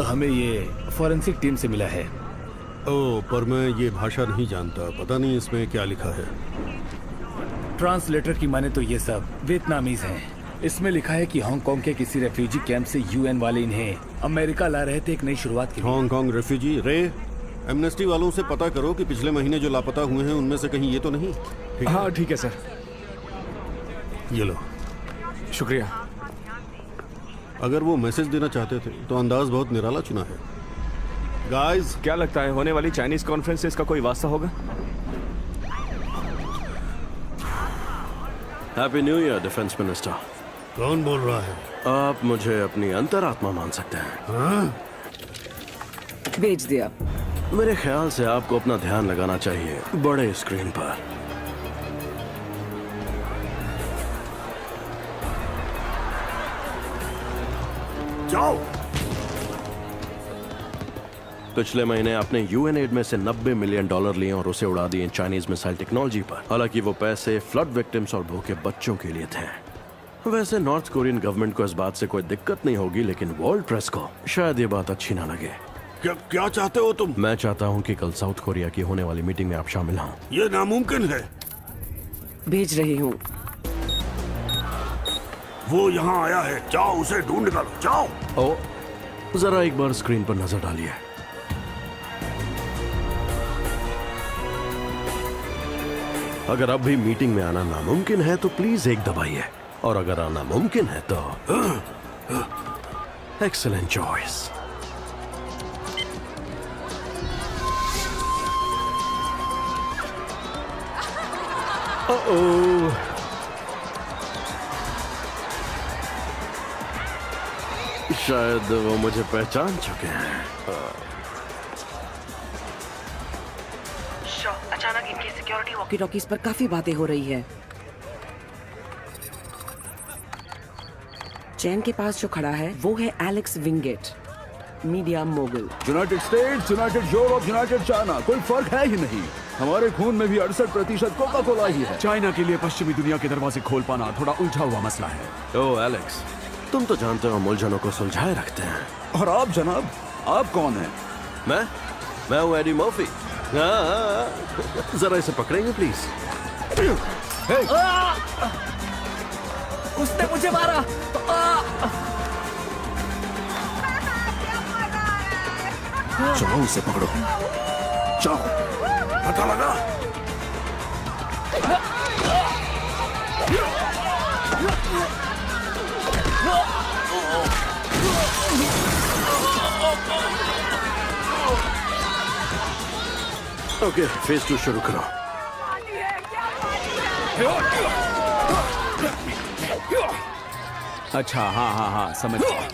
हमें ये forensic team से मिला है। ओह, पर मैं ये भाषा नहीं जानता, पता नहीं इसमें क्या लिखा है। ट्रांसलेटर की माने तो ये सब वियतनामीज हैं। इसमें लिखा है कि हांगकांग के किसी रेफ्यूजी कैंप से यूएन वाले इन्हें अमेरिका ला रहे थे एक नई शुरुआत के लिए। Hong Kong refugee? रे, एमनेस्टी वालों से पता करो कि पिछले महीने जो लापता हुए हैं उनमें से कहीं ये तो नहीं। हाँ ठीक है सर। ये लो। शुक्रिया। अगर वो मैसेज देना चाहते थे तो अंदाज बहुत निराला चुना है। गाइस, क्या लगता है होने वाली चाइनीज कॉन्फ्रेंस से इसका कोई वास्ता होगा? Happy new year defence minister. कौन बोल रहा है? आप मुझे अपनी अंतरात्मा मान सकते हैं। हाँ? भेज दिया। मेरे ख्याल से आपको अपना ध्यान लगाना चाहिए बड़े स्क्रीन पर। जाओ। पिछले महीने आपने यूएनएड में से $90 मिलियन लिए और उसे उड़ा दिए चाइनीज मिसाइल टेक्नोलॉजी पर। हालांकि वो पैसे फ्लड विक्टिम्स और भूखे बच्चों के लिए थे। वैसे नॉर्थ कोरियन गवर्नमेंट को इस बात से कोई दिक्कत नहीं होगी, लेकिन वर्ल्ड प्रेस को शायद ये बात अच्छी ना लगे। क्या चाहते हो तुम? मैं चाहता हूँ कि कल साउथ कोरिया की होने वाली मीटिंग में आप शामिल हों। ये नामुमकिन है। भेज रही हूँ। वो यहाँ आया है, जाओ उसे ढूंढ निकालो, जाओ। ओ, जरा एक बार स्क्रीन पर नजर डालिए। अगर अब भी मीटिंग में आना नामुमकिन है तो प्लीज एक दबाइए, और अगर आना मुमकिन है तो एक्सीलेंट चॉइस। शायद वो मुझे पहचान चुके हैं। अचानक इनकी सिक्योरिटी वॉकी टॉकीज पर काफी बातें हो रही है। चैन के पास जो खड़ा है वो है Alex Wingate, media mogul. United States, United Europe, United China, कोई फर्क है ही नहीं। हमारे खून में भी 68% कोका कोला ही है। चाइना के लिए पश्चिमी दुनिया के दरवाजे खोल पाना थोड़ा उलझा हुआ मसला है। ओ एलेक्स, तुम तो जानते हो हम उलझनों को सुलझाए रखते हैं। और आप जनाब, आप कौन हैं? मैं हूँ एडी मर्फी। जरा इसे पकड़ेंगे प्लीज? उसने मुझे मारा। चलो उसे पकड़ो, जाओ। पता लगा? ओके, फेज 2 शुरू करो। अच्छा, हाँ, समझ गया।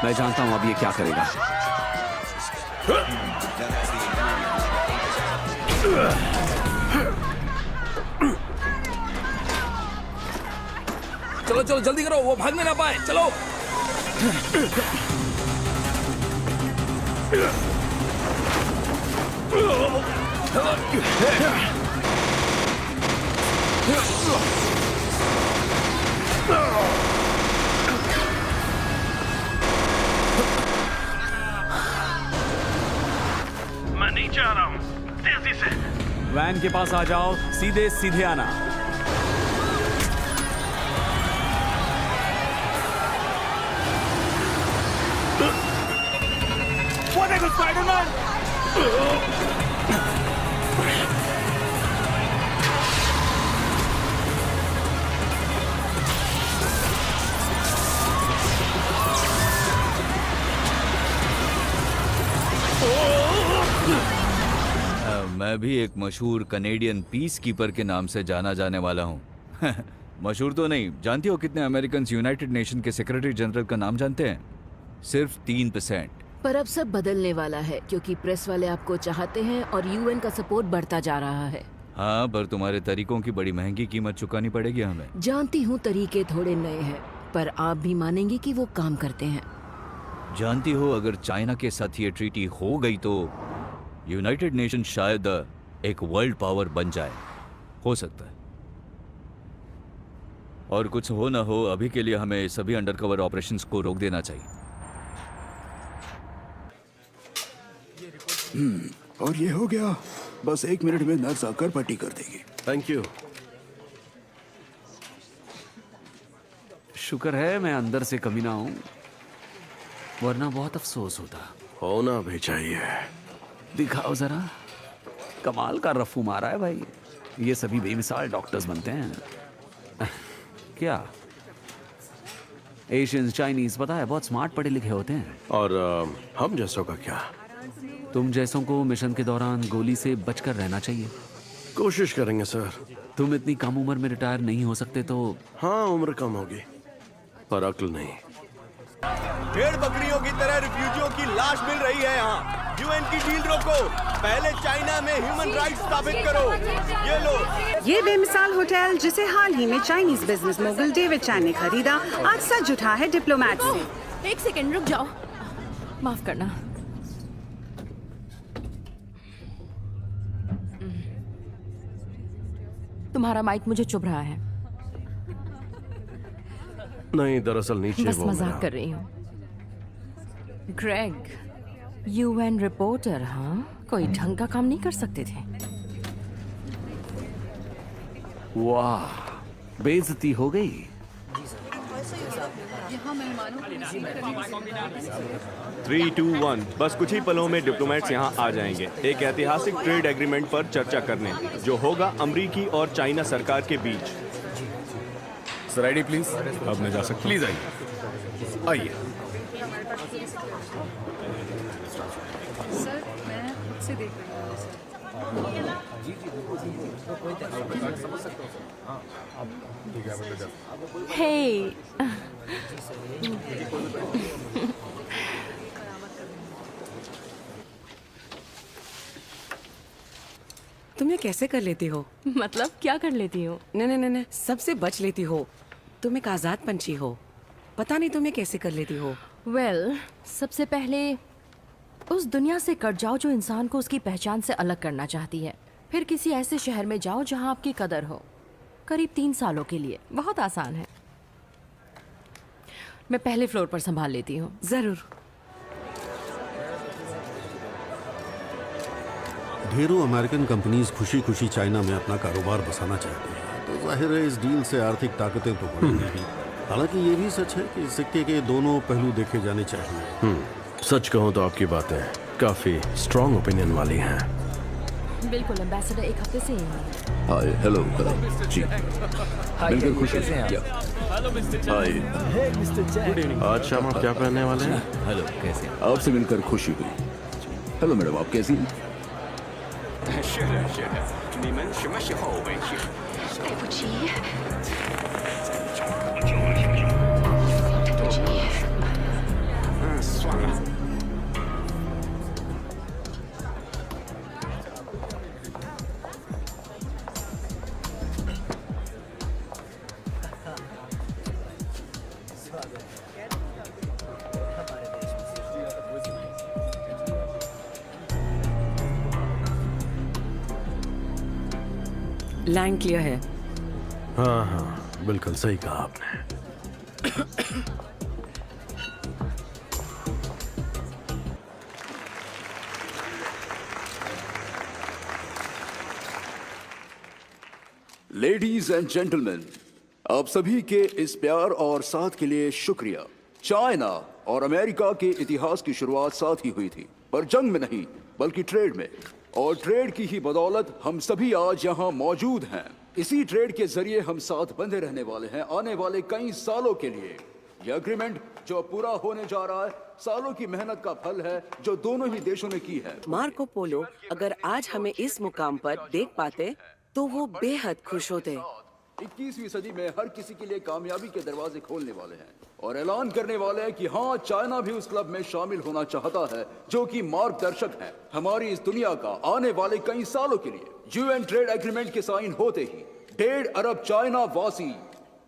मैं जानता हूं अब ये क्या करेगा। चलो चलो जल्दी करो, वो भागने ना पाए। चलो। मैं नीचे आ रहा हूँ, तेजी से। वैन के पास आ जाओ, सीधे सीधे आना। स्पाइडरमैन! मैं भी एक मशहूर कनेडियन पीस कीपर के नाम से जाना जाने वाला हूँ। मशहूर तो नहीं, जानती हो कितने अमेरिकन यूनाइटेड नेशन के सेक्रेटरी जनरल का नाम जानते हैं? सिर्फ 3%। पर अब सब बदलने वाला है क्योंकि प्रेस वाले आपको चाहते हैं और यूएन का सपोर्ट बढ़ता जा रहा है। हाँ, पर तुम्हारे तरीकों की बड़ी महंगी कीमत चुकानी पड़ेगी हमें। जानती हूँ तरीके थोड़े नए हैं, पर आप भी मानेंगे कि वो काम करते हैं। जानती हो, अगर चाइना के साथ ये ट्रीटी हो गई तो यूनाइटेड नेशन शायद एक वर्ल्ड पावर बन जाए। हो सकता है। और कुछ हो ना हो, अभी के लिए हमें सभी अंडरकवर ऑपरेशंस को रोक देना चाहिए। और ये हो गया। बस 1 मिनट में नर्स आकर पट्टी कर देगी। Thank you. शुक्र है मैं अंदर से कमी ना हूं, वरना बहुत अफसोस होता। होना भी चाहिए। दिखाओ जरा, कमाल का रफू मारा है भाई। ये सभी बेमिसाल डॉक्टर्स बनते हैं। क्या एशियंस, चाइनीज, पता है बहुत स्मार्ट पढ़े लिखे होते हैं। और हम जैसों का क्या? तुम जैसों को मिशन के दौरान गोली से बचकर रहना चाहिए। कोशिश करेंगे सर। तुम इतनी कम उम्र में रिटायर नहीं हो सकते तो? हाँ, उम्र कम होगी पर अक्ल नहीं। भेड़ बकरियों की तरह रिफ्यूजियों की लाश मिल रही है यहाँ। यूएन की डील रोको, पहले चाइना में ह्यूमन राइट्स स्थापित करो। ये लो। ये बेमिसाल होटल जिसे हाल ही में चाइनीज बिजनेस मोगल डेविड चैन ने खरीदा, आज सच उठा है डिप्लोमेट से। एक सेकंड रुक जाओ, माफ करना। तुम्हारा माइक मुझे चुभ रहा है। नहीं, दरअसल नीचे बस वो मजाक कर रही हूँ। ग्रेग, यूएन रिपोर्टर, हाँ? कोई ढंग का काम नहीं कर सकते थे। वाह, बेइज्जती हो गई। थ्री, 2, 1। बस कुछ ही पलों में डिप्लोमेट्स यहाँ आ जाएंगे एक ऐतिहासिक ट्रेड एग्रीमेंट पर चर्चा करने, जो होगा अमेरिकी और चाइना सरकार के बीच। Sir ID please. अब मैं जा सकता हूँ? प्लीज आइए, आइए। सर मैं खुद से देख रही हूँ। हे, तुम ये कैसे कर लेती हो? मतलब क्या कर लेती हूँ? नहीं, सबसे बच लेती हो। तुम एक आजाद पंछी हो। पता नहीं तुम ये कैसे कर लेती हो। वेल, सबसे पहले उस दुनिया से कट जाओ जो इंसान को उसकी पहचान से अलग करना चाहती है। फिर किसी ऐसे शहर में जाओ जहाँ आपकी कदर हो, करीब 3 सालों के लिए। बहुत आसान है। मैं पहले फ्लोर पर संभाल लेती हूँ। जरूर। ढेरों अमेरिकन कंपनीज खुशी खुशी चाइना में अपना कारोबार बसाना चाहती हैं, तो जाहिर है इस डील से आर्थिक ताकतें तो बढ़ेंगी ही। हालांकि ये भी सच है कि सिक्के के दोनों पहलू देखे जाने चाहिए। सच कहूँ तो आपकी बातें काफी स्ट्रॉन्ग ओपिनियन वाली हैं। बिल्कुल, एम्बेसडर 1 हफ्ते से यही है। हाय, हेलो जी, मिलकर खुशी है। हाय, आज शाम आप क्या पहनने वाले हैं? हेलो, कैसे? आपसे मिलकर खुशी हुई। हेलो मैडम, आप कैसी हैं? 是的，是的，你们什么时候回去？对不起，算了。लाइन क्लियर है। हाँ, बिल्कुल सही कहा आपने। लेडीज एंड जेंटलमैन, आप सभी के इस प्यार और साथ के लिए शुक्रिया। चाइना और अमेरिका के इतिहास की शुरुआत साथ ही हुई थी, पर जंग में नहीं बल्कि ट्रेड में। और ट्रेड की ही बदौलत हम सभी आज यहाँ मौजूद हैं। इसी ट्रेड के जरिए हम साथ बंधे रहने वाले हैं आने वाले कई सालों के लिए। यह एग्रीमेंट जो पूरा होने जा रहा है सालों की मेहनत का फल है जो दोनों ही देशों ने की है। मार्को पोलो अगर आज हमें इस मुकाम पर देख पाते तो वो बेहद खुश होते। 21वीं सदी में हर किसी के लिए कामयाबी के दरवाजे खोलने वाले हैं और ऐलान करने वाले हैं कि हाँ, चाइना भी उस क्लब में शामिल होना चाहता है जो कि मार्गदर्शक है हमारी इस दुनिया का आने वाले कई सालों के लिए। यूएन ट्रेड एग्रीमेंट के साइन होते ही 1.5 अरब चाइना वासी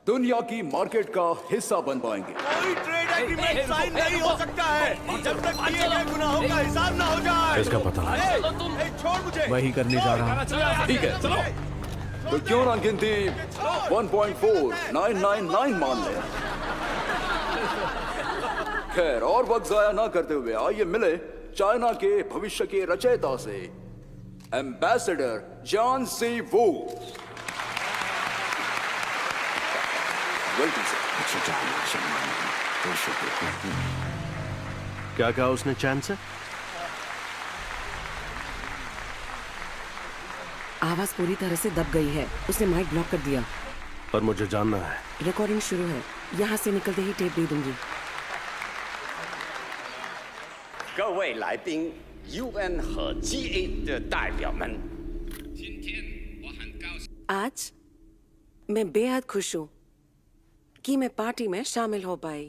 दुनिया की मार्केट का हिस्सा बन पाएंगे। कोई ट्रेड एग्रीमेंट साइन नहीं हो सकता है जब तक किए गए गुनाहों का हिसाब ना हो जाए। इसका पता छोड़ मुझे। वही करने जा रहा हूँ। ठीक है, चलो। तो क्यों ना गिनती 1.4999 मान ले। खैर, और वक्त जाया ना करते हुए आइए मिले चाइना के भविष्य के रचयिता से, एम्बेसडर जॉन सी वू। क्या कहा उसने चैन से? आवाज पूरी तरह से दब गई है। उसने माइक ब्लॉक कर दिया। पर मुझे जानना है। रिकॉर्डिंग शुरू है। यहाँ से निकलते ही टेप दे दूंगी। 各位来宾 UN 和 G8 的代表们， आज मैं बेहद खुश हूँ कि मैं पार्टी में शामिल हो पाई।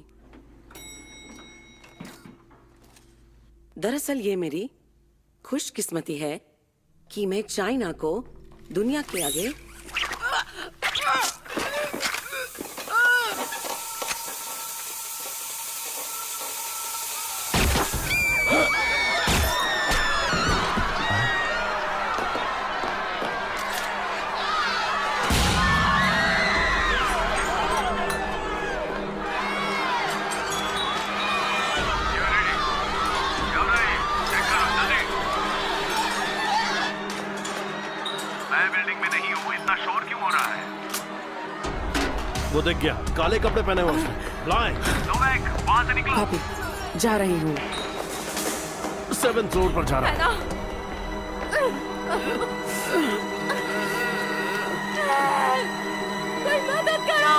दरअसल ये मेरी खुशकिस्मती है कि मैं चाइना को दुनिया के आगे मैं बिल्डिंग में नहीं हूँ, इतना शोर क्यों हो रहा है? वो देख गया, काले कपड़े पहने हुए उसने। लाए। नोवेक, वहाँ से निकलो। कॉपी जा रही हूँ। 7th फ्लोर पर जा रहा है। कोई मदद करो।